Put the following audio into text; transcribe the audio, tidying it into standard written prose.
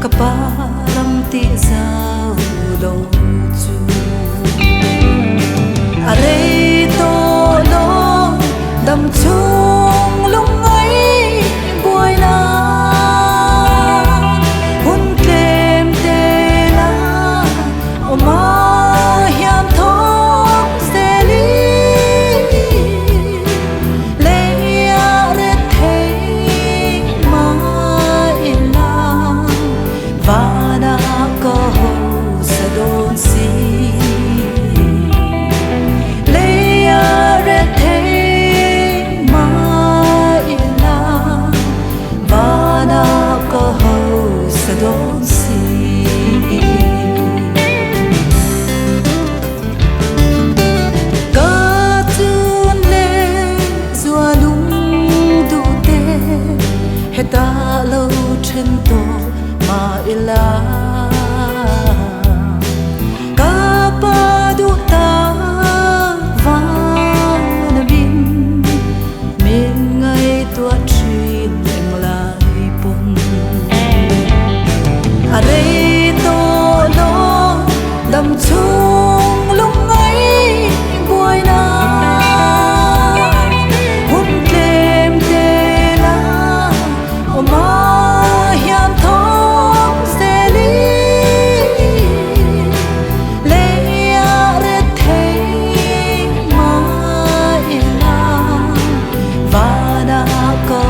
Kaparam ti sao lo chu Are to lo đầm chung lung ấy buổi la hun kem te la oma hiam thong se li le ya re thei ma ila vana ko sa don si le ya re thei ma ila vana ko sa don si ka tun le zua lung du te heta lo chen to ma ila kapa du ta va na bin min ngai tua chin leng lai pun are to lo đầm chung lung ấy buổi na hun kem te la oma hiam thong se li le ya re thei ma ila vana ko